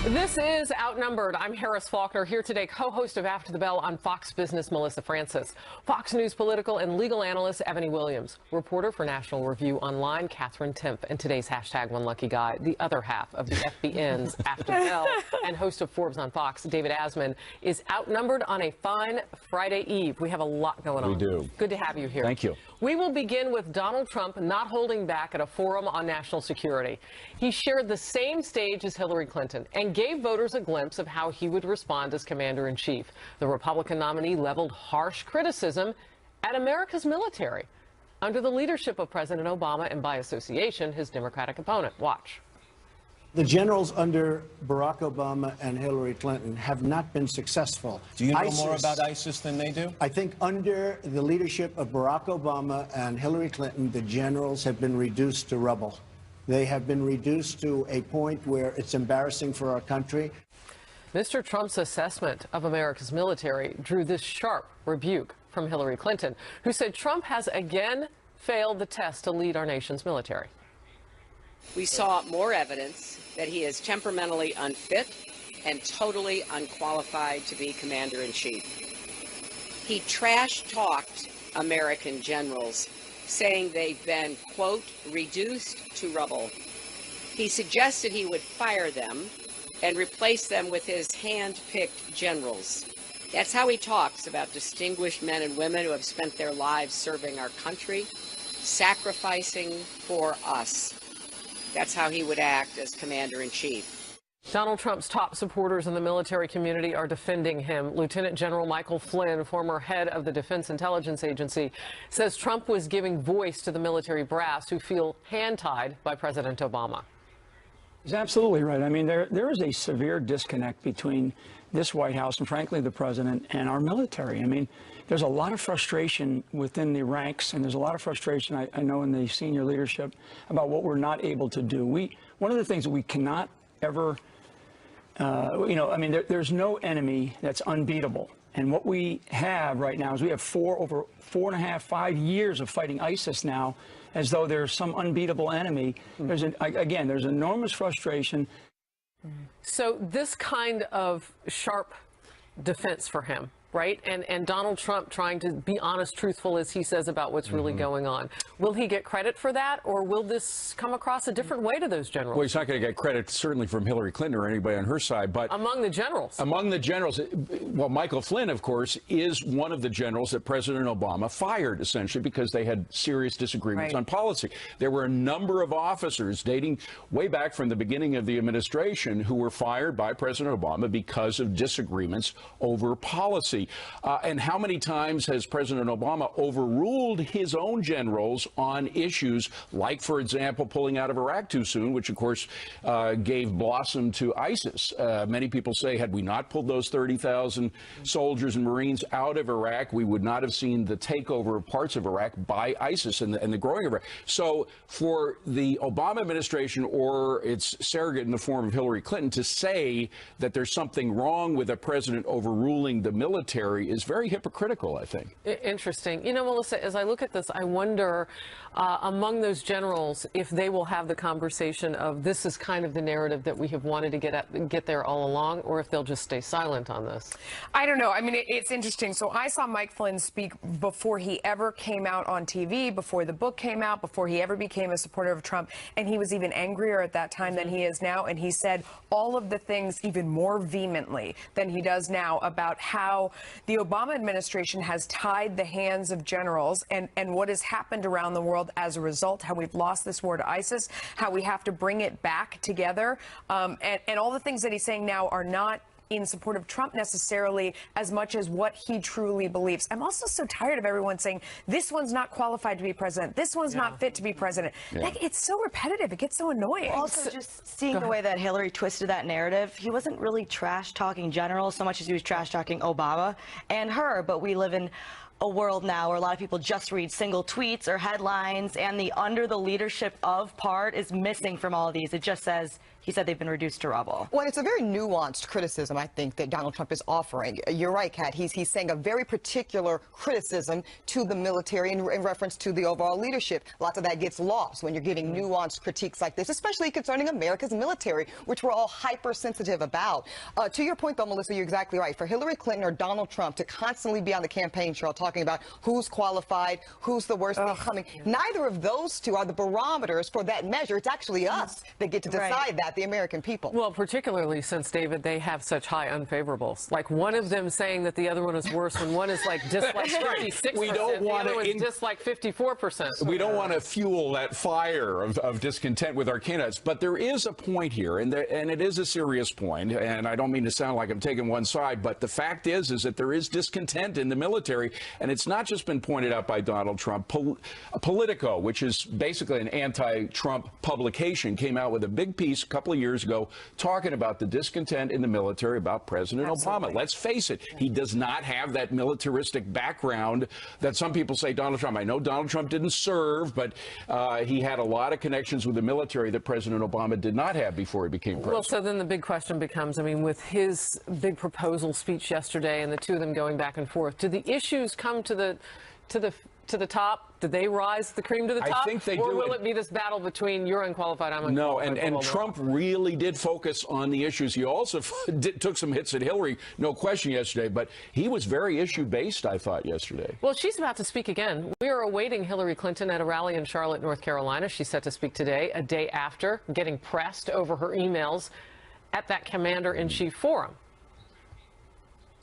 This is Outnumbered. I'm Harris Faulkner, here today, co-host of After the Bell on Fox Business, Melissa Francis. Fox News political and legal analyst, Eboni Williams. Reporter for National Review Online, Katherine Timpf. And today's hashtag One Lucky Guy, the other half of the FBN's After the Bell and host of Forbes on Fox, David Asman, is outnumbered on a fine Friday Eve. We have a lot going on. We do. Good to have you here. Thank you. We will begin with Donald Trump not holding back at a forum on national security. He shared the same stage as Hillary Clinton and gave voters a glimpse of how he would respond as commander-in-chief. The Republican nominee leveled harsh criticism at America's military under the leadership of President Obama and, by association, his Democratic opponent. Watch. The generals under Barack Obama and Hillary Clinton have not been successful. Do you know more about ISIS than they do? I think under the leadership of Barack Obama and Hillary Clinton, the generals have been reduced to rubble. They have been reduced to a point where it's embarrassing for our country. Mr. Trump's assessment of America's military drew this sharp rebuke from Hillary Clinton, who said Trump has again failed the test to lead our nation's military. We saw more evidence that he is temperamentally unfit and totally unqualified to be commander-in-chief. He trash-talked American generals, saying they've been, quote, reduced to rubble. He suggested he would fire them and replace them with his hand-picked generals. That's how he talks about distinguished men and women who have spent their lives serving our country, sacrificing for us. That's how he would act as commander-in-chief. Donald Trump's top supporters in the military community are defending him. Lieutenant General Michael Flynn, former head of the Defense Intelligence Agency, says Trump was giving voice to the military brass who feel hand-tied by President Obama. He's absolutely right. I mean, there is a severe disconnect between this White House and, frankly, the president and our military. I mean, there's a lot of frustration within the ranks, and there's a lot of frustration, I know, in the senior leadership about what we're not able to do. One of the things that we cannot ever, there's no enemy that's unbeatable. And what we have right now is we have over 4.5, 5 years of fighting ISIS now, as though there's some unbeatable enemy. There's enormous frustration. So this kind of sharp defense for him, right? And Donald Trump trying to be honest, truthful, as he says, about what's really going on. Will he get credit for that, or will this come across a different way to those generals? Well, he's not going to get credit, certainly, from Hillary Clinton or anybody on her side, but among the generals. Among the generals, well, Michael Flynn, of course, is one of the generals that President Obama fired, essentially, because they had serious disagreements on policy. There were a number of officers dating way back from the beginning of the administration who were fired by President Obama because of disagreements over policy. And how many times has President Obama overruled his own generals on issues like, for example, pulling out of Iraq too soon, which, of course, gave blossom to ISIS. Many people say, had we not pulled those 30,000 soldiers and Marines out of Iraq, we would not have seen the takeover of parts of Iraq by ISIS and the growing of Iraq. So for the Obama administration or its surrogate in the form of Hillary Clinton to say that there's something wrong with a president overruling the military is very hypocritical, I think. Interesting. You know, Melissa, as I look at this, I wonder among those generals if they will have the conversation of this is kind of the narrative that we have wanted to get there all along, or if they'll just stay silent on this. I don't know. I mean, it's interesting. So I saw Mike Flynn speak before he ever came out on TV, before the book came out, before he ever became a supporter of Trump, and he was even angrier at that time than he is now, and he said all of the things even more vehemently than he does now about how the Obama administration has tied the hands of generals and what has happened around the world as a result, how we've lost this war to ISIS, how we have to bring it back together, and all the things that he's saying now are not in support of Trump necessarily as much as what he truly believes. I'm also so tired of everyone saying this one's not qualified to be president, this one's not fit to be president. Like, it's so repetitive, it gets so annoying. Also, just seeing the way that Hillary twisted that narrative, he wasn't really trash talking generals so much as he was trash talking Obama and her, but we live in a world now where a lot of people just read single tweets or headlines, and the under the leadership of part is missing from all of these. It just says, he said they've been reduced to rubble. Well, it's a very nuanced criticism, I think, that Donald Trump is offering. You're right, Kat. He's saying a very particular criticism to the military in reference to the overall leadership. Lots of that gets lost when you're getting nuanced critiques like this, especially concerning America's military, which we're all hypersensitive about. To your point, though, Melissa, you're exactly right. For Hillary Clinton or Donald Trump to constantly be on the campaign trail talking about who's qualified, who's the worst thing coming, neither of those two are the barometers for that measure. It's actually us that get to decide that, the American people. Well, particularly since, David, they have such high unfavorables. Like one of them saying that the other one is worse when one is like dislike 56%, we don't want the other one is dislike 54%. We don't want to fuel that fire of discontent with our candidates. But there is a point here, and it is a serious point, and I don't mean to sound like I'm taking one side, but the fact is that there is discontent in the military, and it's not just been pointed out by Donald Trump. Politico, which is basically an anti-Trump publication, came out with a big piece a couple of years ago talking about the discontent in the military about President Obama. Let's face it, he does not have that militaristic background that some people say Donald Trump. I know Donald Trump didn't serve, but he had a lot of connections with the military that President Obama did not have before he became president. Well, so then the big question becomes, I mean, with his big proposal speech yesterday and the two of them going back and forth, do the issues come to the top? Did they rise the cream to the top? I think they do. Or will it be this battle between you're unqualified, I'm unqualified? No, and Trump really did focus on the issues. He also took some hits at Hillary, no question, yesterday, but he was very issue-based, I thought, yesterday. Well, she's about to speak again. We are awaiting Hillary Clinton at a rally in Charlotte, North Carolina. She's set to speak today, a day after getting pressed over her emails at that Commander-in-Chief forum.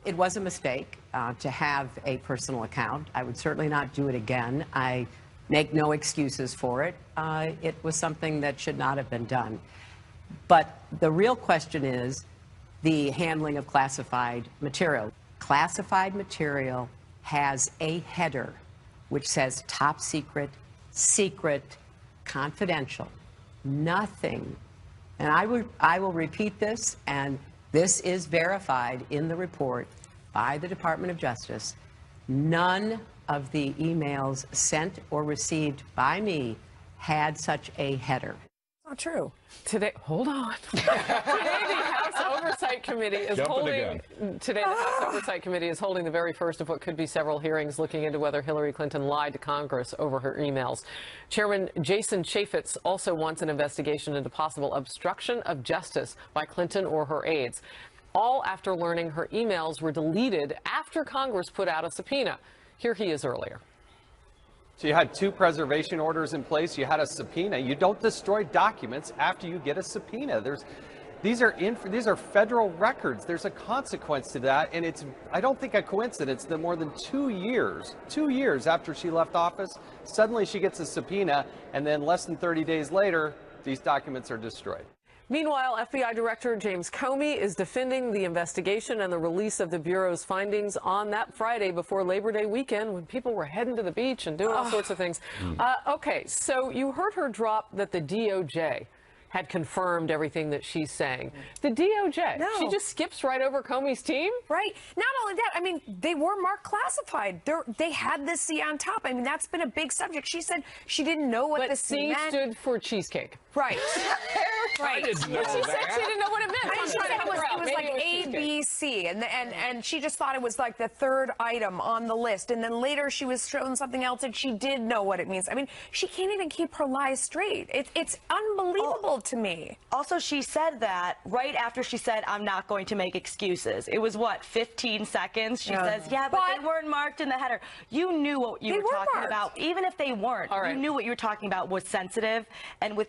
It was a mistake to have a personal account. I would certainly not do it again. I make no excuses for it. It was something that should not have been done. But the real question is the handling of classified material. Classified material has a header which says top secret, secret, confidential, nothing. And I will repeat this, and this is verified in the report by the Department of Justice. None of the emails sent or received by me had such a header. Not true. Today, hold on. Today, the House Oversight Committee is holding the very first of what could be several hearings looking into whether Hillary Clinton lied to Congress over her emails. Chairman Jason Chaffetz also wants an investigation into possible obstruction of justice by Clinton or her aides, all after learning her emails were deleted after Congress put out a subpoena. Here he is earlier. So you had two preservation orders in place. You had a subpoena. You don't destroy documents after you get a subpoena. These are federal records. There's a consequence to that, and it's, I don't think, a coincidence that more than 2 years after she left office, suddenly she gets a subpoena, and then less than 30 days later, these documents are destroyed. Meanwhile, FBI Director James Comey is defending the investigation and the release of the Bureau's findings on that Friday before Labor Day weekend when people were heading to the beach and doing all sorts of things. Okay, so you heard her drop that the DOJ had confirmed everything that she's saying. The DOJ, she just skips right over Comey's team? Right. Not only that, I mean, they were marked classified. They had the C on top. I mean, that's been a big subject. She said she didn't know what the C meant. C stood for cheesecake. Right. Right. She said she didn't know what it meant. She said it was like A, B, C, and she just thought it was like the third item on the list. And then later she was shown something else and she did know what it means. I mean, she can't even keep her lies straight. It's unbelievable to me. Also, she said that right after she said, I'm not going to make excuses. It was, what, 15 seconds? She says, yeah, but they weren't marked in the header. You knew what you were talking about. Even if they weren't, you knew what you were talking about was sensitive. And with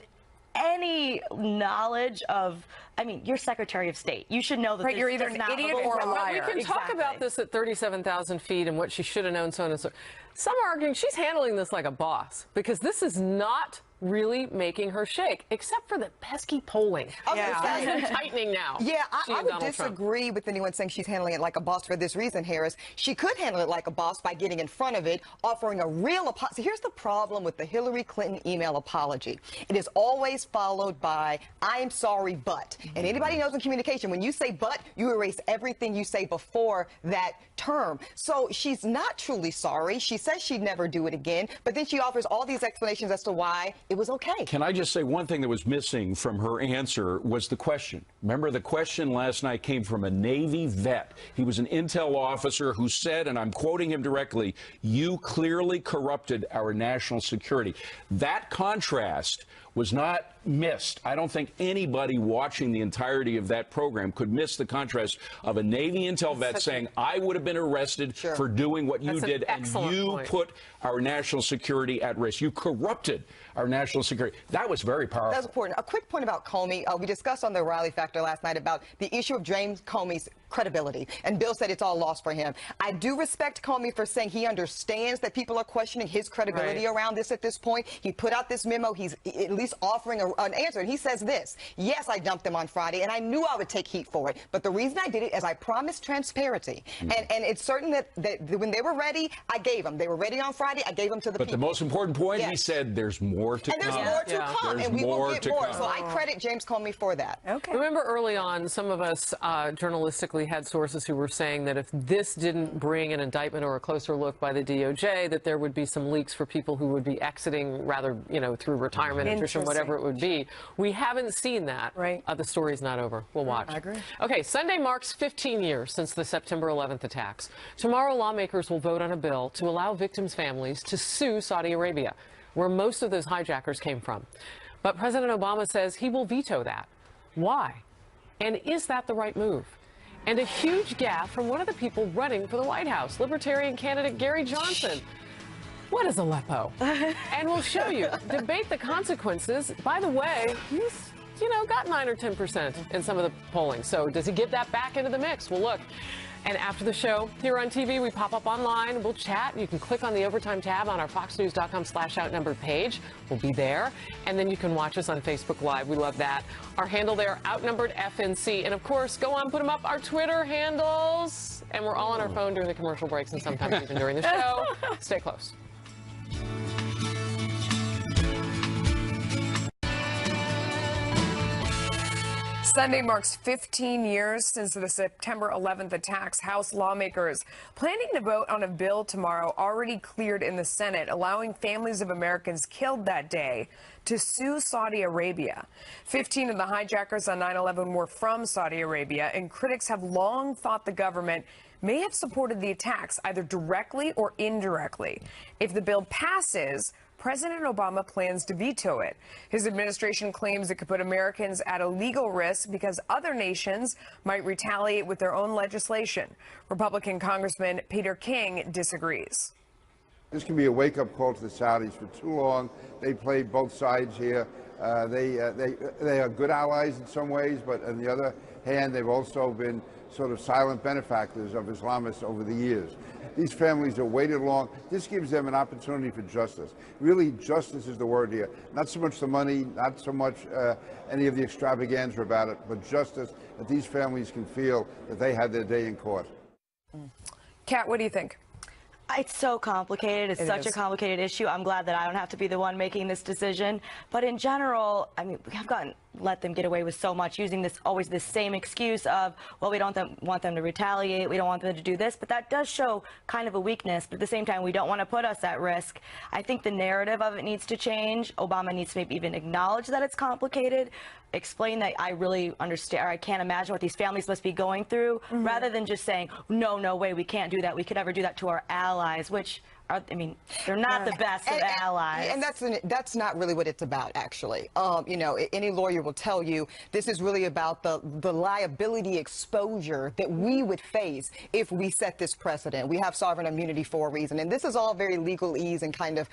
any knowledge of, I mean, you're Secretary of State. You should know that you're either an idiot or a liar. We can talk about this at 37,000 feet and what she should have known, so on and so. Some are arguing she's handling this like a boss because this is not really making her shake, except for the pesky polling. It's tightening now. Yeah, I would disagree with anyone saying she's handling it like a boss for this reason, Harris. She could handle it like a boss by getting in front of it, offering a real apology. Here's the problem with the Hillary Clinton email apology. It is always followed by, I am sorry, but. And anybody knows in communication, when you say but, you erase everything you say before that term. So she's not truly sorry. She says she'd never do it again, but then she offers all these explanations as to why it was okay. Can I just say one thing that was missing from her answer was the question. Remember, the question last night came from a Navy vet. He was an intel officer who said, and I'm quoting him directly, "You clearly corrupted our national security." That contrast was not missed. I don't think anybody watching the entirety of that program could miss the contrast of a Navy intel vet saying, I would have been arrested for doing what you did, and you put our national security at risk. You corrupted our national security. That was very powerful. That's important. A quick point about Comey. We discussed on the Riley Factor last night about the issue of James Comey's credibility, and Bill said it's all lost for him. I do respect Comey for saying he understands that people are questioning his credibility around this at this point. He put out this memo. He's at least offering an answer, and he says this: yes, I dumped them on Friday, and I knew I would take heat for it, but the reason I did it is I promised transparency, and it's certain that when they were ready, I gave them. They were ready on Friday, I gave them to the people. But the most important point, he said, there's more to come. And there's more to come, and we will get more. So I credit James Comey for that. Okay. Remember early on, some of us journalistically had sources who were saying that if this didn't bring an indictment or a closer look by the DOJ, that there would be some leaks for people who would be exiting rather, through retirement, attrition, whatever it would be. We haven't seen that. Right. The story's not over. We'll watch. I agree. Okay, Sunday marks 15 years since the September 11th attacks. Tomorrow, lawmakers will vote on a bill to allow victims' families to sue Saudi Arabia, where most of those hijackers came from. But President Obama says he will veto that. Why? And is that the right move? And a huge gaffe from one of the people running for the White House, Libertarian candidate Gary Johnson. What is Aleppo? And we'll show you. Debate the consequences. By the way, he's, got 9 or 10% in some of the polling. So does he get that back into the mix? Well, look. And after the show, here on TV, we pop up online. We'll chat. You can click on the Overtime tab on our foxnews.com/outnumbered page. We'll be there. And then you can watch us on Facebook Live. We love that. Our handle there, Outnumbered FNC. And, of course, go on, put them up, our Twitter handles. And we're all on our phone during the commercial breaks and sometimes even during the show. Stay close. Sunday marks 15 years since the September 11th attacks. House lawmakers planning to vote on a bill tomorrow already cleared in the Senate, allowing families of Americans killed that day to sue Saudi Arabia. 15 of the hijackers on 9/11 were from Saudi Arabia, and critics have long thought the government may have supported the attacks, either directly or indirectly. If the bill passes, President Obama plans to veto it. His administration claims it could put Americans at a legal risk because other nations might retaliate with their own legislation. Republican Congressman Peter King disagrees. This can be a wake-up call to the Saudis. For too long, they played both sides here. They are good allies in some ways, but on the other hand, they've also been sort of silent benefactors of Islamists over the years. These families have waited long. This gives them an opportunity for justice. Really, justice is the word here. Not so much the money, not so much any of the extravaganza about it, but justice, that these families can feel that they had their day in court. Kat, what do you think? It's so complicated. It's such a complicated issue. I'm glad that I don't have to be the one making this decision. But in general, I mean, we have let them get away with so much, using always this same excuse of, well, we don't want them to retaliate, we don't want them to do this, but that does show kind of a weakness. But at the same time, we don't want to put us at risk. I think the narrative of it needs to change. Obama needs to maybe even acknowledge that it's complicated, explain that I really understand, or I can't imagine what these families must be going through, rather than just saying, no way, we can't do that. We could ever do that to our allies, which I mean, they're not the best of allies. And that's not really what it's about, actually. Any lawyer will tell you this is really about the liability exposure that we would face if we set this precedent. We have sovereign immunity for a reason. And this is all very legalese and kind of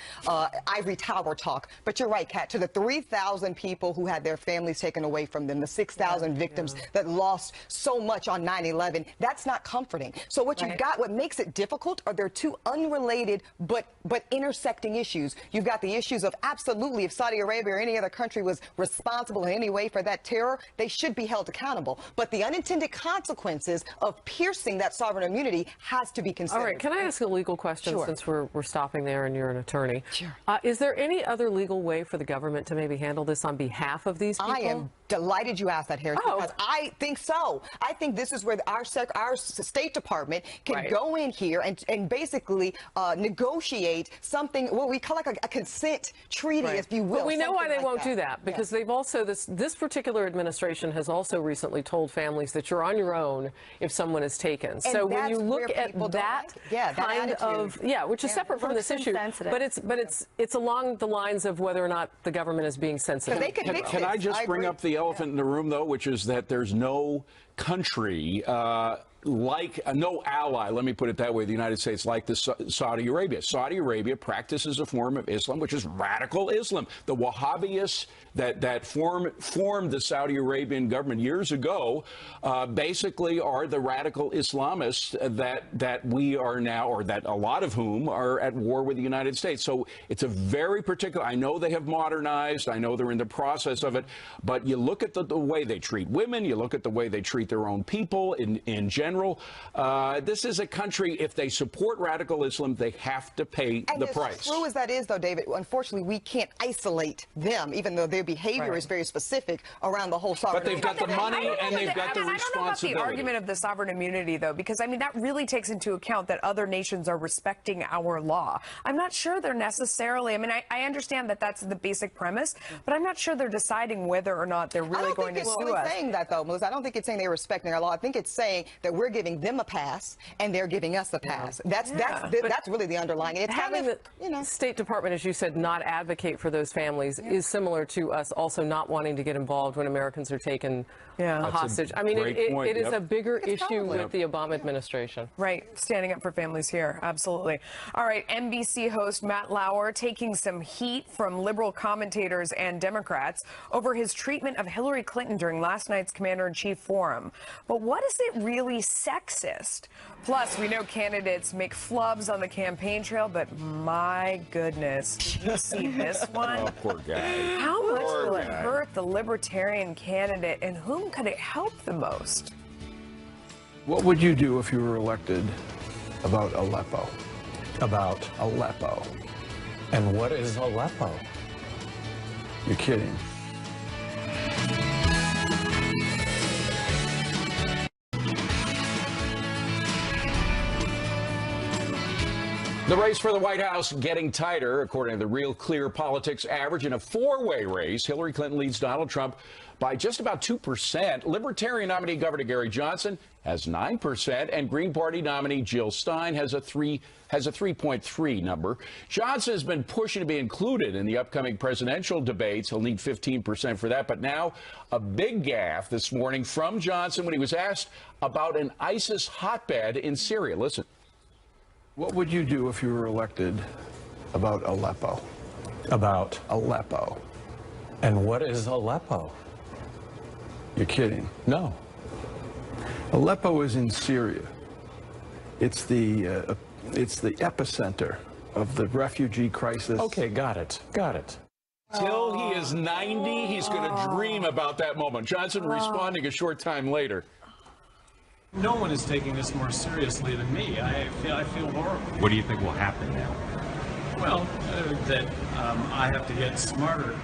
ivory tower talk. But you're right, Kat, to the 3,000 people who had their families taken away from them, the 6,000 victims that lost so much on 9/11, that's not comforting. So what you've got, what makes it difficult, are there two unrelated but intersecting issues. You've got the issues of absolutely if Saudi Arabia or any other country was responsible in any way for that terror, they should be held accountable. But the unintended consequences of piercing that sovereign immunity has to be considered. All right, can I ask a legal question since we're stopping there and you're an attorney? Sure. Is there any other legal way for the government to maybe handle this on behalf of these people? I am delighted you asked that, Harris, because I think so. I think this is where our State Department can go in here and basically negotiate something, what we call like a consent treaty, if you will. But we know why they won't do that, because they've also, this particular administration has also recently told families that you're on your own if someone is taken. And so when you look at that kind of, which is separate from this issue, but it's along the lines of whether or not the government is being sensitive. Can I just bring up the elephant in the room, though, which is that there's no country no ally, let me put it that way, the United States, like Saudi Arabia. Saudi Arabia practices a form of Islam, which is radical Islam. The Wahhabis that formed the Saudi Arabian government years ago basically are the radical Islamists that we are now, or that a lot of whom are at war with the United States. So it's a very particular, I know they have modernized, I know they're in the process of it, but you look at the way they treat women, you look at the way they treat their own people in general. This is a country, if they support radical Islam, they have to pay the price. As true as that is, though, David, unfortunately, we can't isolate them, even though their behavior is very specific around the whole sovereign. But they've got the money and they've got the responsibility. I don't know about the argument of the sovereign immunity, though, because, I mean, that really takes into account that other nations are respecting our law. I'm not sure they're necessarily, I mean, I understand that that's the basic premise, but I'm not sure they're deciding whether or not they're really going to sue us. I don't think it's saying that, though, Melissa. I don't think it's saying they're respecting our law. I think it's saying that we're giving them a pass and they're giving us a pass. That's really the underlying. It's having the State Department, as you said, not advocate for those families is similar to us also not wanting to get involved when Americans are taken hostage. I mean, it is a bigger issue with the Obama administration. Right, standing up for families here, absolutely. All right, NBC host Matt Lauer taking some heat from liberal commentators and Democrats over his treatment of Hillary Clinton during last night's Commander-in-Chief forum. But what is it really sexist? Plus, we know candidates make flubs on the campaign trail, but my goodness, you see this one? Oh, poor guy. How much will it hurt the Libertarian candidate, and whom could it help the most? What would you do if you were elected about Aleppo? About Aleppo. And what is Aleppo? You're kidding. The race for the White House getting tighter, according to the Real Clear Politics average. In a four-way race, Hillary Clinton leads Donald Trump by just about 2%. Libertarian nominee Governor Gary Johnson has 9%, and Green Party nominee Jill Stein has a 3.3 number. Johnson has been pushing to be included in the upcoming presidential debates. He'll need 15% for that. But now a big gaffe this morning from Johnson when he was asked about an ISIS hotbed in Syria. Listen. What would you do if you were elected about Aleppo? About Aleppo. And what is Aleppo? You're kidding. No. Aleppo is in Syria. It's the epicenter of the refugee crisis. Okay, got it. Got it. Till he is 90, he's going to dream about that moment. Johnson responding a short time later. No one is taking this more seriously than me. I feel horrible. What do you think will happen now? Well, that I have to get smarter,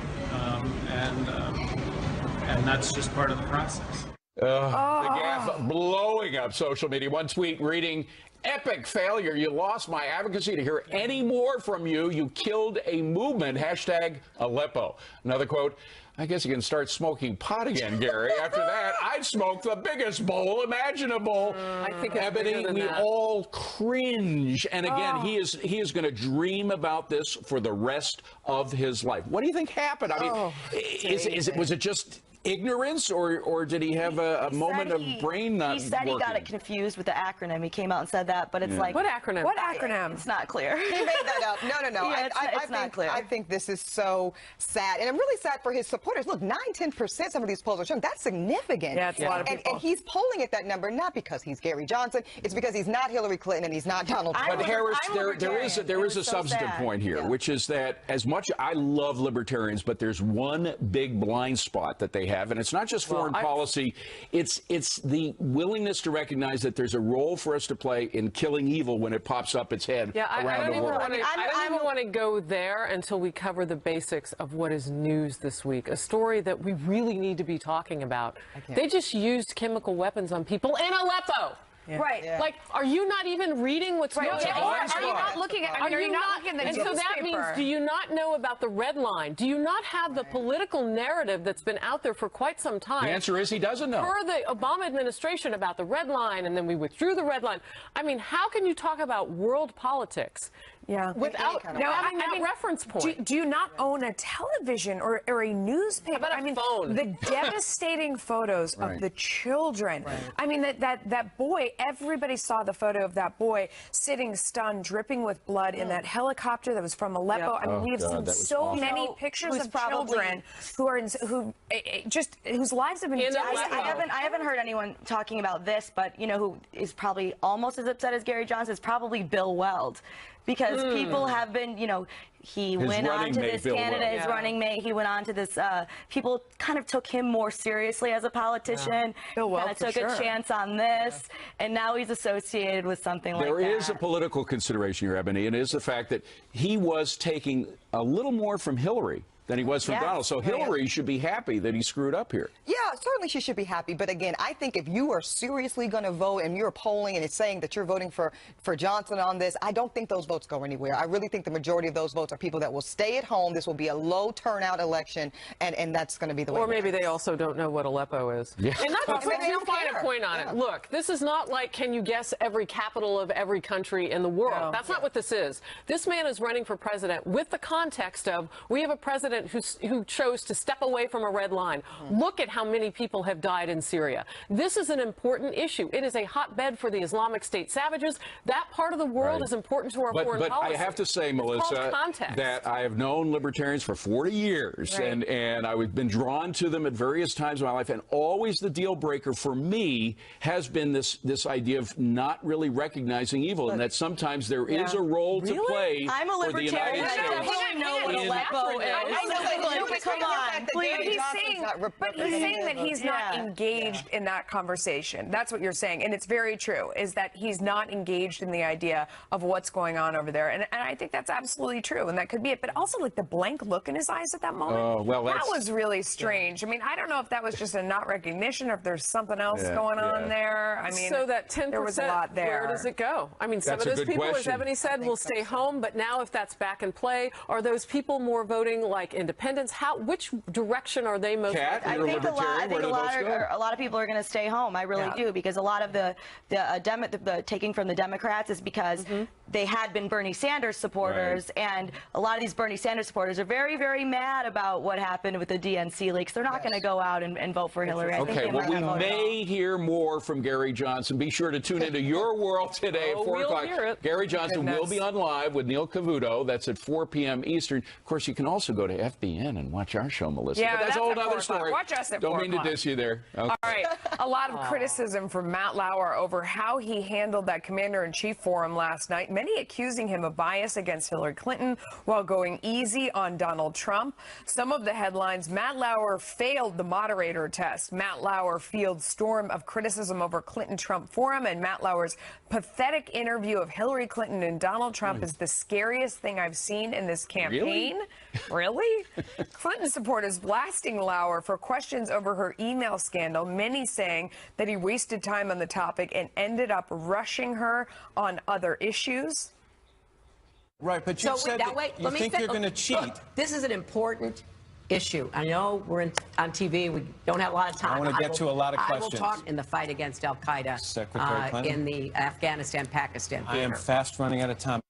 and that's just part of the process. The gaffe blowing up social media. One tweet reading, "Epic failure. You lost my advocacy to hear any more from you. You killed a movement. Hashtag Aleppo." Another quote, "I guess you can start smoking pot again, Gary. After that, I'd smoke the biggest bowl imaginable." I think it's Eboni, we all cringe. And again, he is going to dream about this for the rest of his life. What do you think happened? I mean, was it just ignorance, or did he have a moment of brain not working? He said he got it confused with the acronym. He came out and said that, but it's like... What acronym? What acronym? It's not clear. He made that up. No. Yeah, it's not clear. I think this is so sad. And I'm really sad for his supporters. Look, 9-10%, some of these polls are showing. That's significant. Yeah, it's a lot of people. And he's polling at that number not because he's Gary Johnson. It's because he's not Hillary Clinton and he's not Donald Trump. But Harris, there is a substantive point here, which is that as much I love libertarians, but there's one big blind spot that they have, and it's not just foreign policy. It's the willingness to recognize that there's a role for us to play in killing evil when it pops up its head around the world. I don't even want to go there until we cover the basics of what is news this week. A story that we really need to be talking about. They just used chemical weapons on people in Aleppo. Yeah. Right. Yeah. Like, are you not even reading what's going on? Are you not looking at? Are you not looking at the newspaper? And so that means, do you not know about the red line? Do you not have the political narrative that's been out there for quite some time? The answer is he doesn't know. For the Obama administration about the red line, and then we withdrew the red line. I mean, how can you talk about world politics? Yeah. Without having that reference point. Do you not own a television or a newspaper? How about a phone? The devastating photos of the children. I mean, that boy, everybody saw the photo of that boy sitting stunned, dripping with blood in that helicopter that was from Aleppo. I mean, we have seen so many pictures of children whose lives have been devastated. I haven't heard anyone talking about this, but you know who is probably almost as upset as Gary Johnson is probably Bill Weld. Because people have been, you know, he went on to this Canada, his running mate, he went on to this, people kind of took him more seriously as a politician. Bill Weld took a chance on this, and now he's associated with something like that. There is a political consideration here, Eboni, and it is the fact that he was taking a little more from Hillary than he was from Donald. So Hillary should be happy that he screwed up here. Yeah, certainly she should be happy. But again, I think if you are seriously going to vote and you're polling and it's saying that you're voting for Johnson on this, I don't think those votes go anywhere. I really think the majority of those votes are people that will stay at home. This will be a low turnout election, and that's going to be the way. Or maybe they also don't know what Aleppo is. Yeah. And that's a fine point on it. Look, this is not like, can you guess every capital of every country in the world? No. That's not what this is. This man is running for president with the context of, we have a president who chose to step away from a red line. Look at how many people have died in Syria. This is an important issue. It is a hotbed for the Islamic State savages. That part of the world is important to our foreign policy. But I have to say, Melissa, that I have known libertarians for 40 years, and I've been drawn to them at various times in my life, and always the deal breaker for me has been this idea of not really recognizing evil, and that sometimes there is a role to play for the United States. I don't know what Aleppo is. Come on, please. But he's saying that he's not engaged in that conversation. That's what you're saying, and it's very true, is that he's not engaged in the idea of what's going on over there. And I think that's absolutely true, and that could be it. But also, like, the blank look in his eyes at that moment, that was really strange. I mean, I don't know if that was just a not recognition or if there's something else going on there. I mean, so that 10%, there was a lot there. Where does it go? I mean, some of those people, as Eboni said, will stay home, but now if that's back in play, are those people more voting like independents? Which direction are they most? I think a lot of people are going to stay home. I really do, because a lot of the taking from the Democrats is because they had been Bernie Sanders supporters, and a lot of these Bernie Sanders supporters are very, very mad about what happened with the DNC leaks. They're not going to go out and vote for Hillary. Okay, well, we may hear more from Gary Johnson. Be sure to tune into Your World today at 4 o'clock. Gary Johnson will be on live with Neil Cavuto. That's at 4 p.m. Eastern. Of course, you can also go to FBN and watch our show, Melissa. Yeah, but that's a whole other story. Watch us at 4 Don't mean to diss you there. Okay. All right. A lot of criticism from Matt Lauer over how he handled that commander-in-chief forum last night. Many accusing him of bias against Hillary Clinton while going easy on Donald Trump. Some of the headlines: Matt Lauer failed the moderator test. Matt Lauer fields storm of criticism over Clinton-Trump forum, and Matt Lauer's pathetic interview of Hillary Clinton and Donald Trump is the scariest thing I've seen in this campaign. Really? Clinton supporters blasting Lauer for questions over her email scandal, many saying that he wasted time on the topic and ended up rushing her on other issues. Right, but you said you think you're going to cheat. Look, this is an important issue. I know we're on TV. We don't have a lot of time. I want to get to a lot of questions. I will talk in the fight against al-Qaeda Secretary Clinton. in the Afghanistan-Pakistan theater. I am fast running out of time.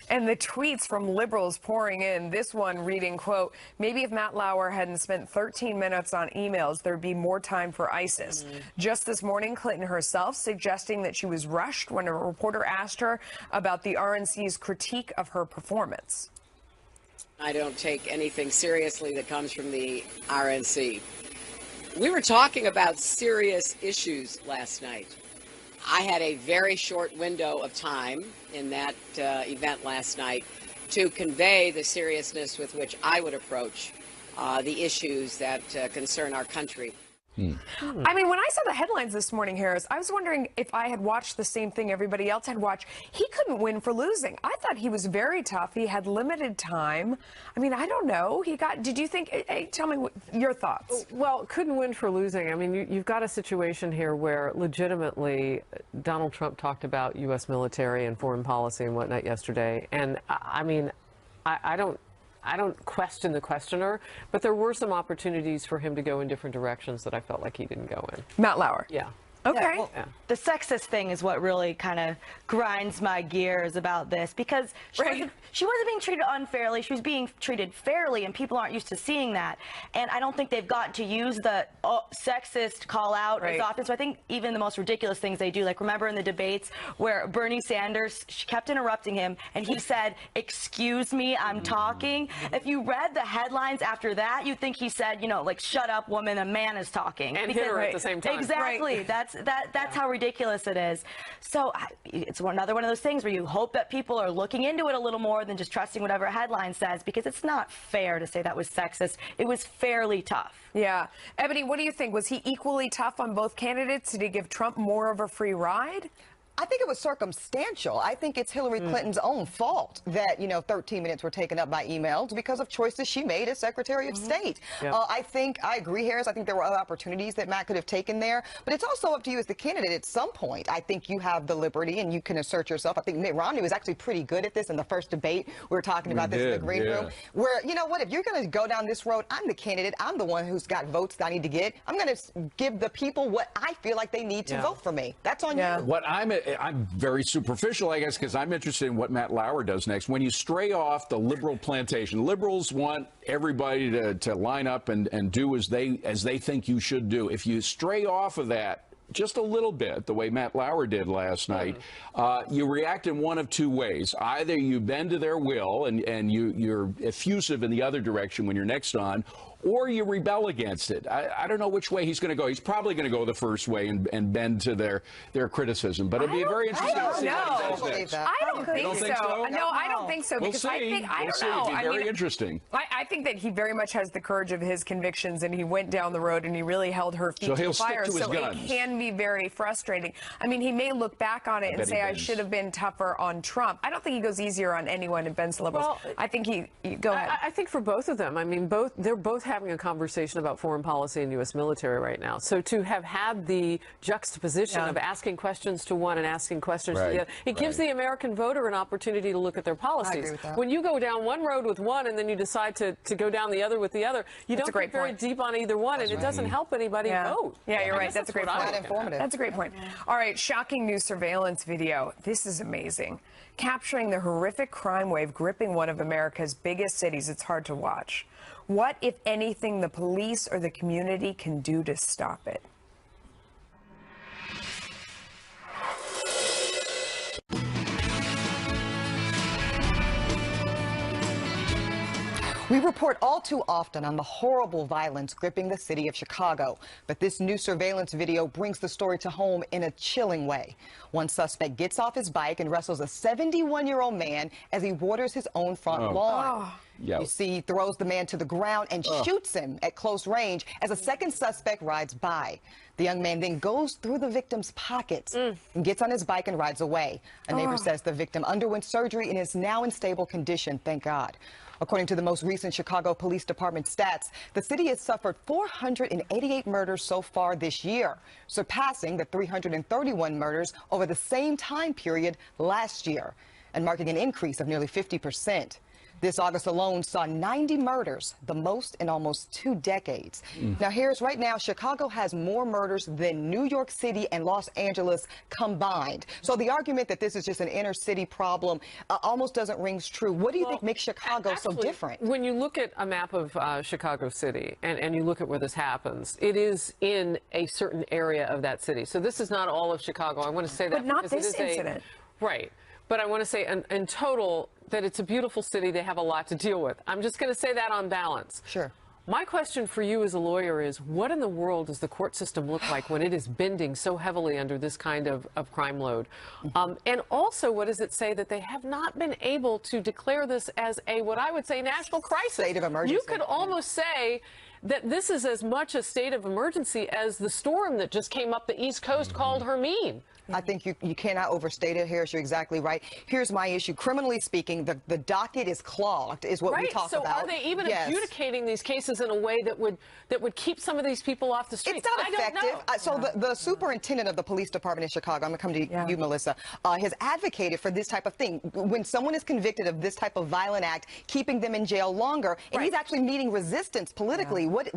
And the tweets from liberals pouring in, this one reading, quote, maybe if Matt Lauer hadn't spent 13 minutes on emails, there'd be more time for ISIS. Just this morning, Clinton herself suggesting that she was rushed when a reporter asked her about the RNC's critique of her performance. I don't take anything seriously that comes from the RNC. We were talking about serious issues last night. I had a very short window of time in that event last night to convey the seriousness with which I would approach the issues that concern our country. I mean, when I saw the headlines this morning, Harris, I was wondering if I had watched the same thing everybody else had watched. He couldn't win for losing. I thought he was very tough. He had limited time. I mean, I don't know. Did you think, hey, tell me your thoughts. Well, couldn't win for losing. I mean, you've got a situation here where legitimately Donald Trump talked about U.S. military and foreign policy and whatnot yesterday. And I mean, I don't question the questioner, but there were some opportunities for him to go in different directions that I felt like he didn't go in. Matt Lauer. Yeah. Okay. Yeah, well, the sexist thing is what really kind of grinds my gears about this, because she wasn't being treated unfairly. She was being treated fairly, and people aren't used to seeing that. And I don't think they've gotten to use the sexist call out as often. So I think even the most ridiculous things they do, like remember in the debates where Bernie Sanders, she kept interrupting him, and he said, "Excuse me, I'm talking." If you read the headlines after that, you'd think he said, you know, like, "Shut up, woman, a man is talking." And hit her at the same time. Exactly. That's how ridiculous it is. So it's another one of those things where you hope that people are looking into it a little more than just trusting whatever a headline says, because it's not fair to say that was sexist. It was fairly tough. Yeah. Eboni, what do you think? Was he equally tough on both candidates? Did he give Trump more of a free ride? I think it was circumstantial. I think it's Hillary Clinton's own fault that, 13 minutes were taken up by emails because of choices she made as Secretary of State. Yep. I agree, Harris. I think there were other opportunities that Matt could have taken there. But it's also up to you as the candidate at some point. I think you have the liberty and you can assert yourself. I think Mitt Romney was actually pretty good at this in the first debate. We were talking about this in the green room. Where, you know what, if you're going to go down this road, I'm the candidate. I'm the one who's got votes that I need to get. I'm going to give the people what I feel like they need to vote for me. That's on you. What I'm very superficial, I guess, because I'm interested in what Matt Lauer does next. When you stray off the liberal plantation, liberals want everybody to line up and do as they think you should do. If you stray off of that just a little bit, the way Matt Lauer did last night, you react in one of two ways. Either you bend to their will and you're effusive in the other direction when you're next on, or you rebel against it. I don't know which way he's going to go. He's probably going to go the first way and bend to their criticism. But it'd be very interesting to see what he does next. I don't think so. No, I don't think so. Because I don't know. It'd be very interesting. I think that he very much has the courage of his convictions, and he went down the road and he really held her feet to the fire. So it can be very frustrating. I mean, he may look back on it and say, I should have been tougher on Trump. I don't think he goes easier on anyone and bends the liberals. Well, I think go ahead. I think for both of them, I mean, they're both having a conversation about foreign policy and U.S. military right now. So to have had the juxtaposition of asking questions to one and asking questions to the other, it gives the American voter an opportunity to look at their policies. I agree with that. When you go down one road with one and then you decide to go down the other with the other, you don't get very deep on either one, and it doesn't help anybody vote. Yeah, you're right. That's a great point. Informative. That's a great point. All right, shocking new surveillance video. This is amazing. Capturing the horrific crime wave gripping one of America's biggest cities. It's hard to watch. What, if anything, the police or the community can do to stop it? We report all too often on the horrible violence gripping the city of Chicago, but this new surveillance video brings the story to home in a chilling way. One suspect gets off his bike and wrestles a 71-year-old man as he waters his own front lawn. You see, he throws the man to the ground and shoots him at close range as a second suspect rides by. The young man then goes through the victim's pockets and gets on his bike and rides away. A neighbor says the victim underwent surgery and is now in stable condition, thank God. According to the most recent Chicago Police Department stats, the city has suffered 488 murders so far this year, surpassing the 331 murders over the same time period last year, and marking an increase of nearly 50%. This August alone saw 90 murders, the most in almost 2 decades. Now, here's right now, Chicago has more murders than New York City and Los Angeles combined. So the argument that this is just an inner city problem almost doesn't ring true. What do you think makes Chicago so different? When you look at a map of Chicago City and you look at where this happens, it is in a certain area of that city. So this is not all of Chicago. I want to say that. But not this incident. Right. But I want to say in total that it's a beautiful city. They have a lot to deal with. I'm just going to say that on balance. Sure. My question for you as a lawyer is, what in the world does the court system look like when it is bending so heavily under this kind of crime load? And also, what does it say that they have not been able to declare this as a, what I would say, national crisis? State of emergency. You could almost say that this is as much a state of emergency as the storm that just came up the East Coast called Hermine. I think you cannot overstate it, Harris. You're exactly right. Here's my issue. Criminally speaking, the docket is clogged, is what we talk about. So are they even adjudicating these cases in a way that would keep some of these people off the streets? It's not effective. So the superintendent of the police department in Chicago, I'm going to come to you, Melissa, has advocated for this type of thing. When someone is convicted of this type of violent act, keeping them in jail longer, and he's actually meeting resistance politically. What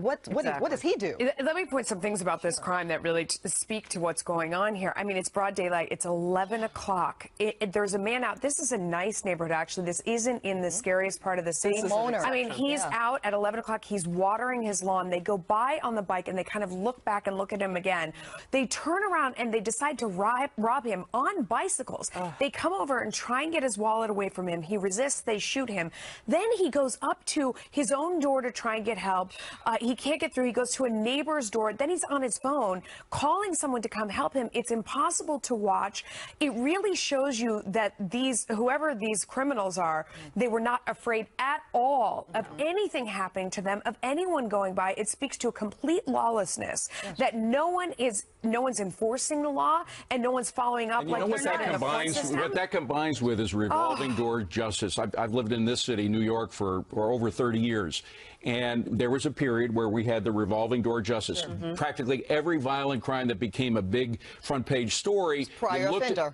does he do? Let me point some things about this crime that really speak to what's going on here. I mean, it's broad daylight. It's 11 o'clock. There's a man out. This is a nice neighborhood, actually. This isn't in the scariest part of the city. I mean, he's out at 11 o'clock. He's watering his lawn. They go by on the bike, and they kind of look back and look at him again. They turn around, and they decide to rob him on bicycles. They come over and try and get his wallet away from him. He resists. They shoot him. Then he goes up to his own door to try and get help. He can't get through. He goes to a neighbor's door. Then he's on his phone calling someone to come help him. It's impossible to watch. It really shows you that whoever these criminals are, they were not afraid at all of anything happening to them, of anyone going by. It speaks to a complete lawlessness that no one's enforcing the law and no one's following up. And you know what that combines with is revolving door justice. I've lived in this city, New York, for over 30 years. And there was a period where we had the revolving door justice. Practically every violent crime that became a big front page story,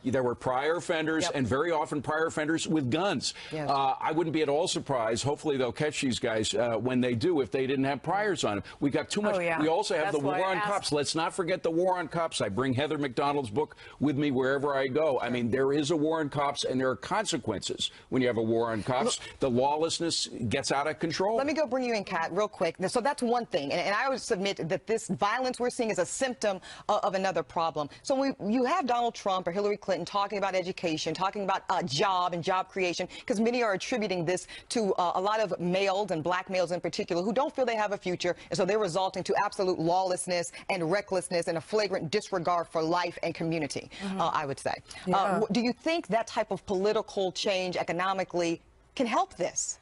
there were prior offenders, and very often prior offenders with guns. I wouldn't be at all surprised. Hopefully they'll catch these guys when they do, if they didn't have priors on them. We got too much. We also have the war on cops. Let's not forget the war on cops. I bring Heather McDonald's book with me wherever I go. I mean, there is a war on cops, and there are consequences when you have a war on cops. The lawlessness gets out of control. Let me go bring you in, Kat, real quick. So that's one thing, and I would submit that this violence we're seeing is a symptom of another problem. So you have Donald Trump or Hillary Clinton talking about education, talking about job and job creation, because many are attributing this to a lot of males, and black males in particular, who don't feel they have a future, and so they're resulting to absolute lawlessness and recklessness and a flagrant disregard for life and community, I would say. Do you think that type of political change economically can help this?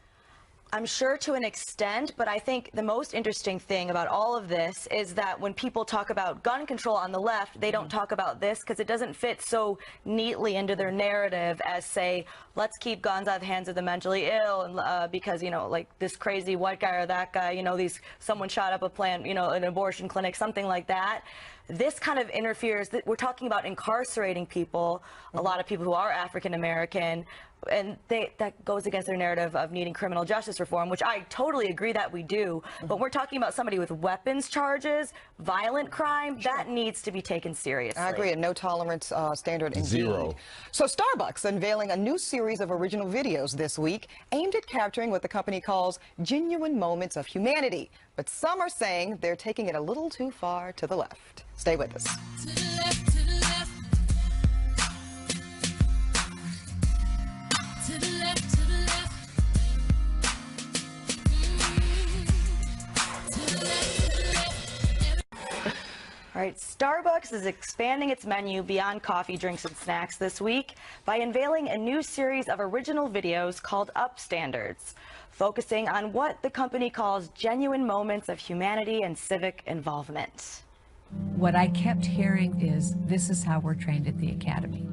I'm sure to an extent, but I think the most interesting thing about all of this is that when people talk about gun control on the left, they don't talk about this because it doesn't fit so neatly into their narrative as, say, let's keep guns out of the hands of the mentally ill, and because, you know, like this crazy white guy or that guy, you know, someone shot up a plant, you know, an abortion clinic, something like that. This kind of interferes. We're talking about incarcerating people, a lot of people who are African American, and that goes against their narrative of needing criminal justice reform, which I totally agree that we do. But we're talking about somebody with weapons charges, violent crime, that needs to be taken seriously. I agree. A no tolerance standard indeed. Zero. So Starbucks unveiling a new series of original videos this week aimed at capturing what the company calls genuine moments of humanity. But some are saying they're taking it a little too far to the left. Stay with us. All right, Starbucks is expanding its menu beyond coffee, drinks, and snacks this week by unveiling a new series of original videos called Up Standards, focusing on what the company calls genuine moments of humanity and civic involvement. What I kept hearing is, this is how we're trained at the academy.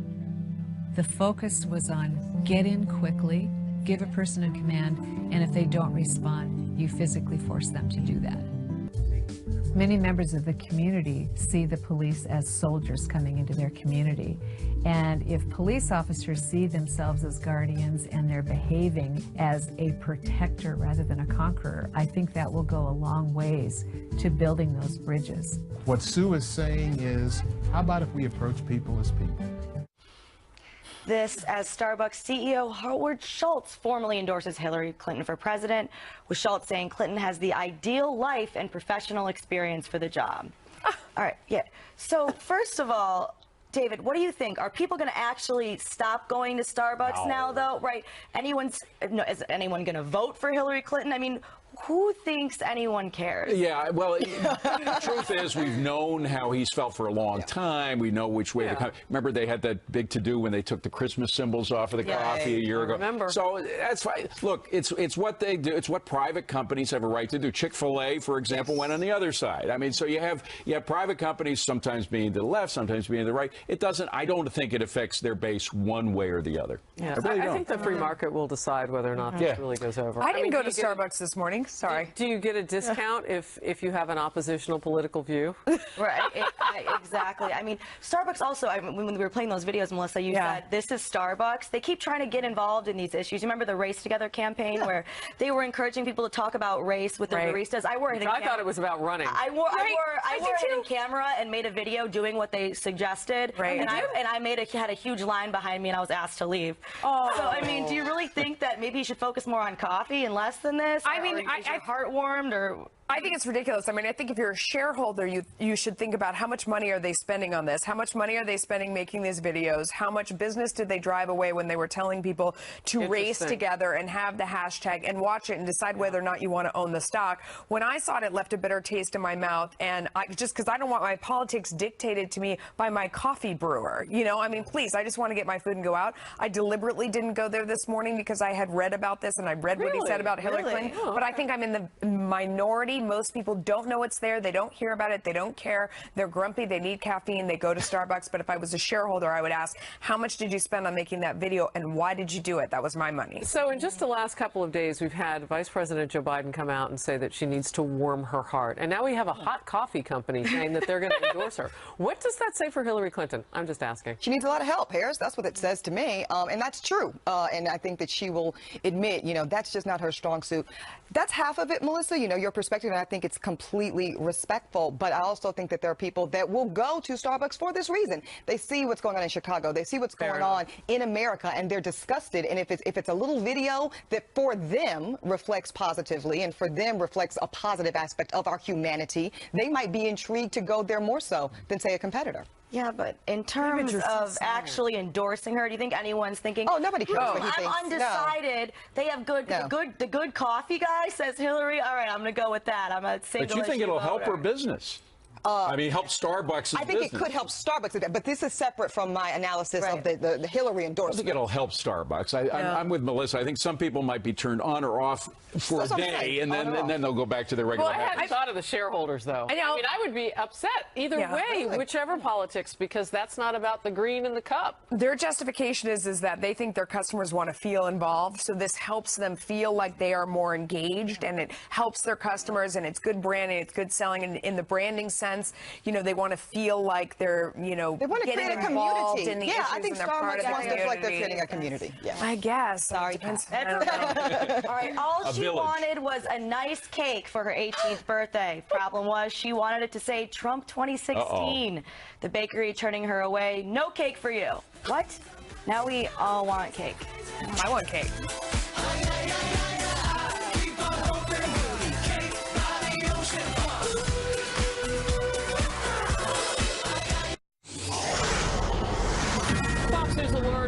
The focus was on get in quickly, give a person a command, and if they don't respond, you physically force them to do that. Many members of the community see the police as soldiers coming into their community. And if police officers see themselves as guardians and they're behaving as a protector rather than a conqueror, I think that will go a long ways to building those bridges. What Sue is saying is, how about if we approach people as people? This as Starbucks CEO Howard Schultz formally endorses Hillary Clinton for president, with Schultz saying Clinton has the ideal life and professional experience for the job. All right, yeah. So first of all, David, what do you think? Are people going to actually stop going to Starbucks now, though? Right? Is anyone going to vote for Hillary Clinton? I mean, who thinks anyone cares? Yeah, well, the truth is we've known how he's felt for a long time. We know which way remember they had that big to-do when they took the Christmas symbols off of the coffee a year ago. Remember. So that's fine. Look, it's what they do. It's what private companies have a right to do. Chick-fil-A, for example, went on the other side. I mean, so you have private companies sometimes being to the left, sometimes being to the right. I don't think it affects their base one way or the other. Yeah. I think the free market will decide whether or not this really goes over. I didn't go to Starbucks this morning. Sorry. Do you get a discount if you have an oppositional political view? Right, exactly. I mean, Starbucks also, when we were playing those videos, Melissa, you said, this is Starbucks. They keep trying to get involved in these issues. You remember the Race Together campaign where they were encouraging people to talk about race with their baristas? I thought it was about running. I wore a hidden camera and made a video doing what they suggested. Right. And I had a huge line behind me and I was asked to leave. Oh. So, I mean, do you really think that maybe you should focus more on coffee and less than this? I mean, is your heart warmed or... I think it's ridiculous. I mean, I think if you're a shareholder, you should think about how much money are they spending on this? How much money are they spending making these videos? How much business did they drive away when they were telling people to race together and have the hashtag and watch it and decide whether or not you want to own the stock? When I saw it left a bitter taste in my mouth, and just because I don't want my politics dictated to me by my coffee brewer. You know, I mean, please, I just want to get my food and go out. I deliberately didn't go there this morning because I had read about this and I read what he said about Hillary Clinton. Oh, but I think I'm in the minority. Most people don't know it's there. They don't hear about it. They don't care. They're grumpy. They need caffeine. They go to Starbucks. But if I was a shareholder, I would ask, how much did you spend on making that video and why did you do it? That was my money. So in just the last couple of days, we've had Vice President Joe Biden come out and say that she needs to warm her heart. And now we have a hot coffee company saying that they're going to endorse her. What does that say for Hillary Clinton? I'm just asking. She needs a lot of help, Harris. That's what it says to me. And that's true. And I think that she will admit, you know, that's just not her strong suit. That's half of it, Melissa, you know, your perspective, and I think it's completely respectful. But I also think that there are people that will go to Starbucks for this reason. They see what's going on in Chicago. They see what's going on in America, and they're disgusted. And if it's a little video that for them reflects positively and for them reflects a positive aspect of our humanity, they might be intrigued to go there more so than, say, a competitor. Yeah, but in terms of actually endorsing her, do you think anyone's thinking, oh, nobody cares what he thinks. I'm undecided. No. They have the good coffee guy says Hillary. All right, I'm going to go with that. I'm a single But you think it'll help her business? I mean, help Starbucks. I think it could help Starbucks, but this is separate from my analysis of the Hillary endorsement. I think it'll help Starbucks. I'm with Melissa. I think some people might be turned on or off for a day, and then they'll go back to their regular habits. I hadn't thought of the shareholders, though. I mean, I would be upset either way, whichever politics, because that's not about the green in the cup. Their justification is that they think their customers want to feel involved, so this helps them feel like they are more engaged, and it helps their customers, and it's good branding, it's good selling, and in the branding sense, you know, they want to feel like they're, you know, they want to getting create a involved community. in the Yeah, issues, I think and they're part of Starbucks wants to feel like they're community. creating a community. Yeah. I guess. Sorry, Pat. All right, all she wanted was a nice cake for her 18th birthday. Problem was, she wanted it to say Trump 2016. The bakery turning her away. No cake for you. What? Now we all want cake. I want cake.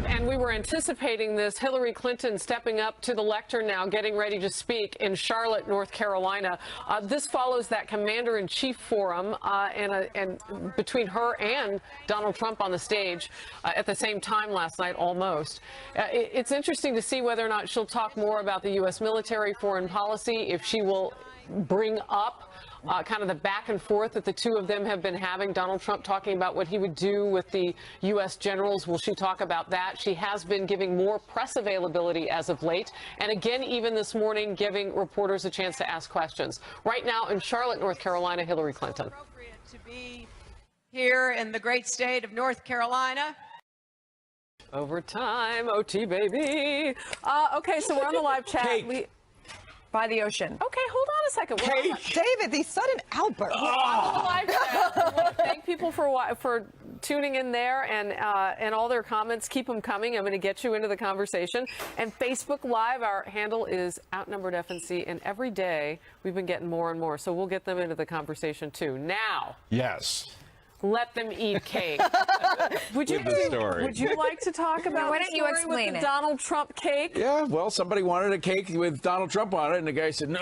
And we were anticipating this. Hillary Clinton stepping up to the lectern now, getting ready to speak in Charlotte, North Carolina. This follows that commander-in-chief forum and between her and Donald Trump on the stage at the same time last night, almost. It's interesting to see whether or not she'll talk more about the U.S. military, foreign policy, if she will bring up kind of the back and forth that the two of them have been having. Donald Trump talking about what he would do with the U.S. generals. Will she talk about that? She has been giving more press availability as of late. And again, even this morning, giving reporters a chance to ask questions. Right now in Charlotte, North Carolina, Hillary Clinton. Appropriate to be here in the great state of North Carolina. Overtime, OT, baby. Okay, so we're on the live chat. By the ocean. Okay, hold on a second. David, the sudden outburst. We're on the live chat. I want to thank people for tuning in there and all their comments. Keep them coming. I'm going to get you into the conversation. And Facebook Live, our handle is Outnumbered FNC, and every day we've been getting more and more. So we'll get them into the conversation too. Now. Yes. Let them eat cake. Would you like to talk about why don't you explain the Donald Trump cake? Yeah, well, somebody wanted a cake with Donald Trump on it, and the guy said, no,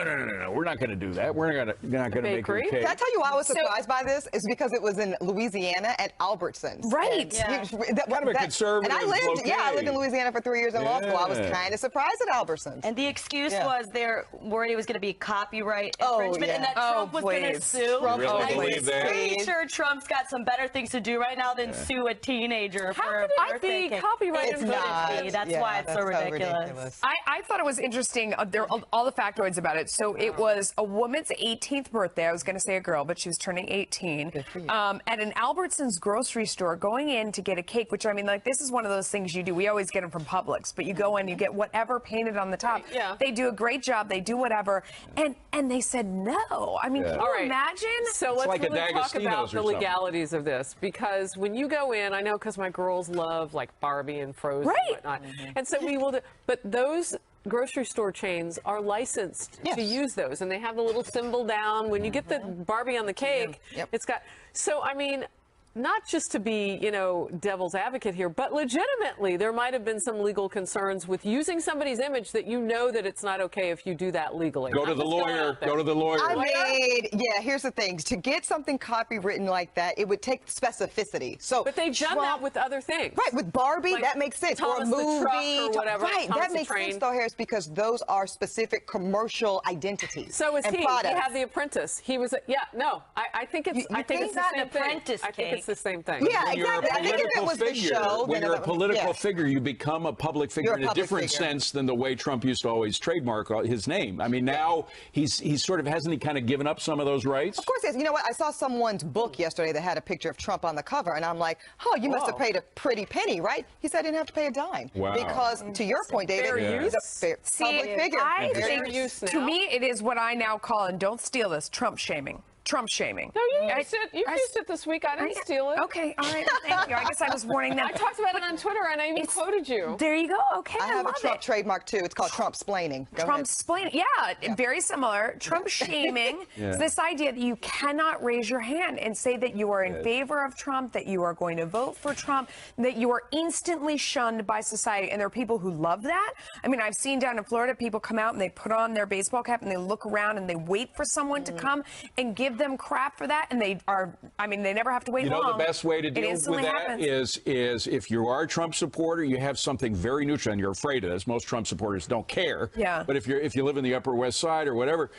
we're not going to do that. We're not going to make a cake. Can I tell you why I was surprised by this? It's because it was in Louisiana at Albertsons. Right. And kind of a conservative And I lived in Louisiana for 3 years in law school. I was kind of surprised at Albertsons. And the excuse was they're worried it was going to be copyright infringement and that Trump was going to sue. You really believe that? I'm pretty sure Trump's got some better things to do right now than sue a teenager for a birthday cake. Copyright infringement? That's why it's so ridiculous. I thought it was interesting. There are all the factoids about it. So it was a woman's 18th birthday. I was going to say a girl, but she was turning 18 at an Albertsons grocery store, going in to get a cake, which I mean, like, this is one of those things you do. We always get them from Publix, but you go in, you get whatever painted on the top. Yeah. They do a great job. They do whatever. And they said no. I mean, can you imagine? So let's really talk about the legalities of this, because when you go in, I know because my girls love like Barbie and Frozen and whatnot. And so we will do, but those grocery store chains are licensed to use those, and they have the little symbol down. When you get the Barbie on the cake, it's got, so I mean, not just to be, you know, devil's advocate here, but legitimately there might have been some legal concerns with using somebody's image that you know that it's not okay if you do that legally. Go to the lawyer. Go to the lawyer. I mean, here's the thing. To get something copywritten like that, it would take specificity. So, but they've done that with other things. Right, with Barbie, like that makes sense. Thomas or a movie. the Truck or whatever. Right, that makes sense, though, Harris, because those are specific commercial identities. So is he. Products. He had The Apprentice. He was, I think it's, I think it's the same thing. I think it's the same thing. Yeah, exactly. I think if it was the show, when you're a political figure, you become a public figure in a different sense than the way Trump used to always trademark his name. I mean, now he's sort of, hasn't he kind of given up some of those rights? Of course he has. You know what? I saw someone's book yesterday that had a picture of Trump on the cover, and I'm like, oh, you must have paid a pretty penny, right? He said I didn't have to pay a dime. Wow. Because, to your point, David, he's a public figure. I think, to me, it is what I now call, and don't steal this, Trump shaming. Trump shaming. No, you used it. You used it this week. I didn't steal it. Okay, all right. Thank you. I guess I was warning them. I talked about it on Twitter, and I even quoted you. There you go. Okay, I have a Trump trademark too. It's called Trump-splaining. Trump-splaining. Yeah, very similar. Trump shaming. It's this idea that you cannot raise your hand and say that you are in favor of Trump, that you are going to vote for Trump, that you are instantly shunned by society. And there are people who love that. I mean, I've seen down in Florida people come out and they put on their baseball cap and they look around and they wait for someone to come and give them crap for that, and they are, I mean, they never have to wait long. You know, the best way to deal with that is if you are a Trump supporter, you have something very neutral, and you're afraid of this. Most Trump supporters don't care. Yeah. But if you live in the Upper West Side or whatever,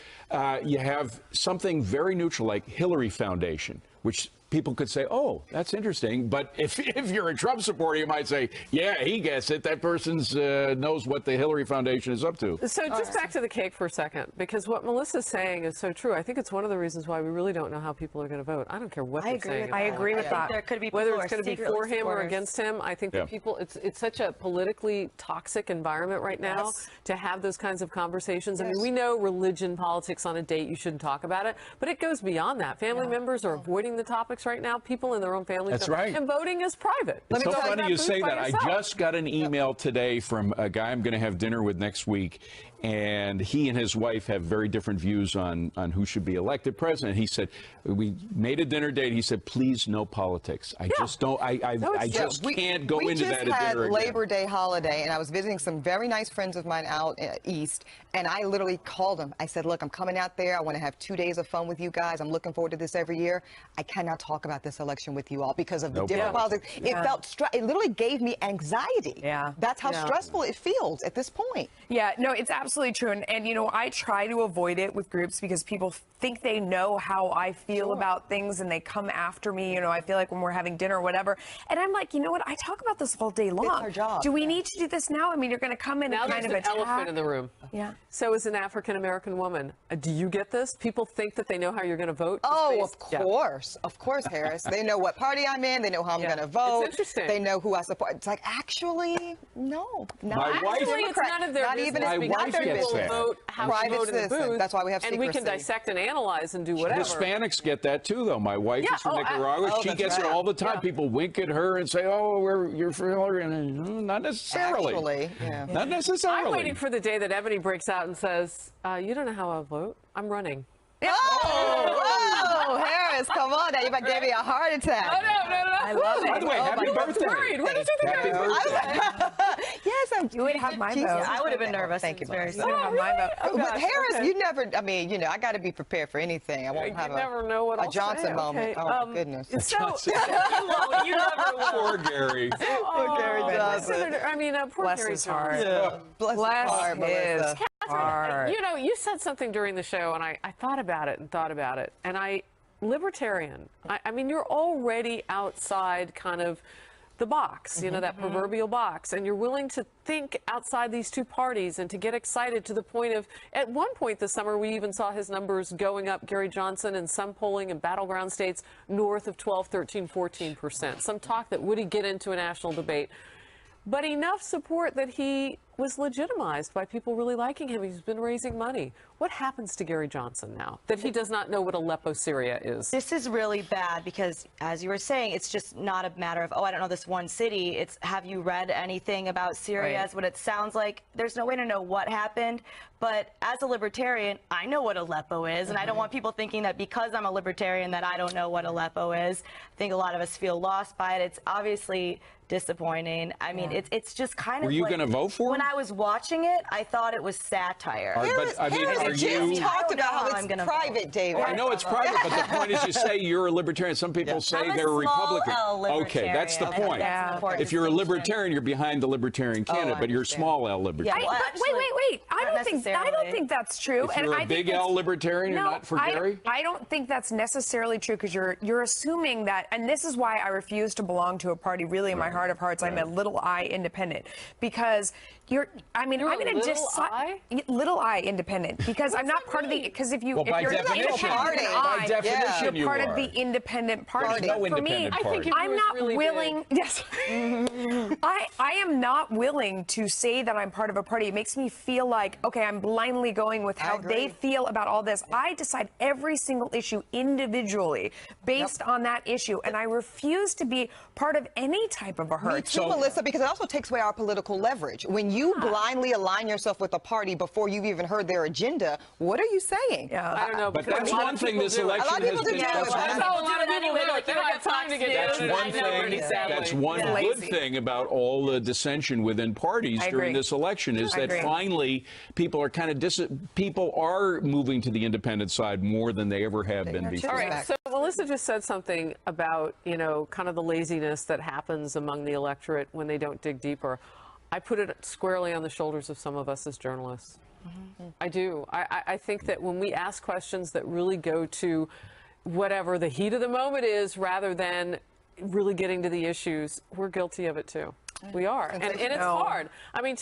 you have something very neutral like Hillary Foundation, which people could say, oh, that's interesting. But if you're a Trump supporter, you might say, yeah, he gets it. That person's knows what the Hillary Foundation is up to. So just back to the cake for a second, because what Melissa's saying is so true. I think it's one of the reasons why we really don't know how people are going to vote. I don't care what they're saying. I agree with that. There could be whether it's going to be for him or against him. I think that people, it's such a politically toxic environment right now to have those kinds of conversations. I mean, we know religion, politics on a date, you shouldn't talk about it, but it goes beyond that. Family members are avoiding the topics right now. People in their own families. That's right. And voting is private. It's so funny you say that. I just got an email today from a guy I'm going to have dinner with next week, and he and his wife have very different views on who should be elected president. He said, we made a dinner date. He said, please, no politics. I just don't, I just can't go into that at dinner again. We just had Labor Day holiday, and I was visiting some very nice friends of mine out east, and I literally called them. I said, look, I'm coming out there. I want to have 2 days of fun with you guys. I'm looking forward to this every year. I cannot talk about this election with you all because of the different politics. It felt, it literally gave me anxiety. Yeah. That's how stressful it feels at this point. Yeah, no, it's absolutely true. And, you know, I try to avoid it with groups because people think they know how I feel about things and they come after me. You know, I feel like when we're having dinner or whatever. And I'm like, you know what? I talk about this all day long. It's our job. Do we need to do this now? I mean, you're going to come in now and kind of there's an attack. elephant in the room. Yeah. So is an African-American woman. Do you get this? People think that they know how you're going to vote? Oh, of course. Of course, Harris. They know what party I'm in. They know how I'm going to vote. It's interesting. They know who I support. It's like, actually, no. My wife, it's none of their not business. even my wife gets that. Vote how Private you vote in the citizen. booth, That's why we have and we can secrecy. dissect and analyze and do whatever. Hispanics get that too, though. My wife is from Nicaragua. She gets it all the time. People wink at her and say, "Oh, you're from Hillary," and not necessarily. Actually, not necessarily. I'm waiting for the day that Eboni breaks out and says, "You don't know how I vote. I'm running." Oh, whoa, Harris, come on now. You about gave me a heart attack. Oh, no. I love it. By the way, happy birthday. Worried. What did you think Happy birthday. Yes, you would have my vote. I would have been nervous. Thank you, very You would have my vote. Oh, With gosh, Harris, okay. you never, I mean, you know, I got to be prepared for anything. I won't have never know what a I'll Johnson say. moment. Okay. Oh, my goodness. So, you never will. Poor Gary. Poor Gary Johnson. Senator, I mean, poor Bless Gary his heart. Johnson. Bless his heart, Melissa. Catherine, you know, you said something during the show, and I thought about it and thought about it. And libertarian. I mean, you're already outside kind of the box, you know, that proverbial box. And you're willing to think outside these two parties and to get excited to the point of, at one point this summer, we even saw his numbers going up, Gary Johnson, in some polling in battleground states north of 12, 13, 14%. Some talk that would he get into a national debate. But enough support that he was legitimized by people really liking him. He's been raising money. What happens to Gary Johnson now that he does not know what Aleppo, Syria is? This is really bad because, as you were saying, it's just not a matter of, oh, I don't know this one city. It's, have you read anything about Syria? Right. Is what it sounds like. There's no way to know what happened. But as a libertarian, I know what Aleppo is, and I don't want people thinking that because I'm a libertarian that I don't know what Aleppo is. I think a lot of us feel lost by it. It's obviously disappointing. I mean, it's just kind of. Were you like, going to vote for him? When I was watching it, I thought it was satire. But I mean, are you talked about how it's private, David? I know it's private, but the point is, you say you're a libertarian. Some people say they're a Republican. Libertarian. Okay, that's the point. If you're a libertarian, you're behind the libertarian candidate, but you're a small L libertarian. Yeah, well, wait. I don't think that's true. If you're a big L libertarian, you're not for Gary? I don't think that's necessarily true because you're assuming that, and this is why I refuse to belong to a party. Really, in my heart of hearts, I'm a little I independent because I'm going to decide little I independent because I'm not part of the, because if you're by definition, you're part of the independent party. No For me, independent party. I'm not willing. Yes, I am not willing to say that I'm part of a party. It makes me feel like, okay, I'm blindly going with how they feel about all this. I decide every single issue individually based on that issue, and I refuse to be part of any type of a herd. Me too, Melissa, because it also takes away our political leverage. When you blindly align yourself with a party before you've even heard their agenda, what are you saying? Yeah. I don't know. But that's one thing this election has been. That's one good thing about all the dissension within parties during this election is that finally people are kind of people are moving to the independent side more than they ever have been before. All right, so Melissa just said something about, you know, kind of the laziness that happens among the electorate when they don't dig deeper. I put it squarely on the shoulders of some of us as journalists. I do. I think that when we ask questions that really go to whatever the heat of the moment is rather than really getting to the issues, we're guilty of it too. We are. And it's hard. I mean,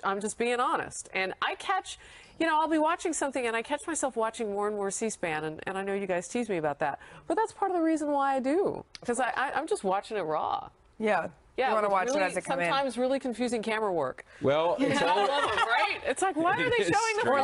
I'm just being honest. And I catch, you know, I'll be watching something and I catch myself watching more and more C-SPAN. And I know you guys tease me about that. But that's part of the reason why I do. Because I'm just watching it raw. Yeah. Yeah, you want to watch it as it comes in. Sometimes really confusing camera work. Well, it's all right. It's like, why are they showing the or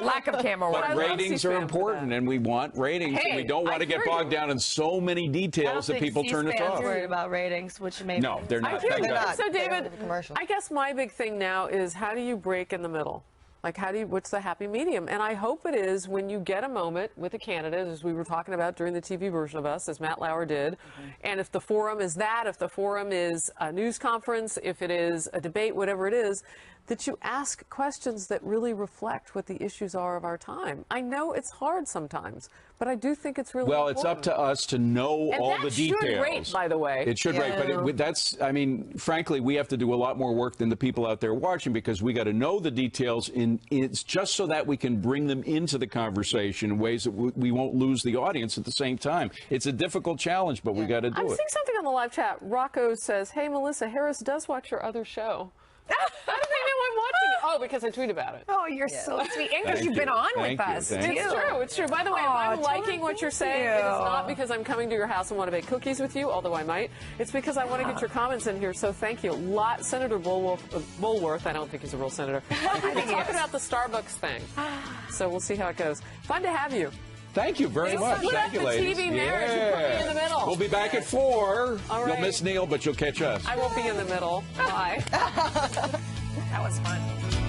lack of camera work? But ratings are important, and we want ratings, and we don't want to get bogged down in so many details that people turn us off. Worried about ratings, which maybe no, they're not. So, David, I guess my big thing now is how do you break in the middle? Like, what's the happy medium? And I hope it is when you get a moment with a candidate, as we were talking about during the TV version of us, as Matt Lauer did. And if the forum is that, if the forum is a news conference, if it is a debate, whatever it is, that you ask questions that really reflect what the issues are of our time. I know it's hard sometimes, but I do think it's really important. It's up to us to know all the details. And that should rate, by the way. It should rate, but that's, I mean, frankly, we have to do a lot more work than the people out there watching, because we got to know the details, it's just so that we can bring them into the conversation in ways that we won't lose the audience at the same time. It's a difficult challenge, but we got to do it. I'm seeing something on the live chat. Rocco says, hey, Melissa, Harris does watch your other show. How do they know I'm watching it? Oh, because I tweet about it. Oh, you're so sweet. And because you've been on with us. It's true. It's true. By the way, if I'm liking what you're saying, it is not because I'm coming to your house and want to bake cookies with you, although I might. It's because I want to get your comments in here, so thank you. Senator Bulworth, I don't think he's a real senator. We're talking about the Starbucks thing. So we'll see how it goes. Fun to have you. Thank you very much. Thank you, ladies. TV marriage. You put me in the middle. We'll be back at 4. All right. You'll miss Neil, but you'll catch us. I won't be in the middle. Bye. That was fun.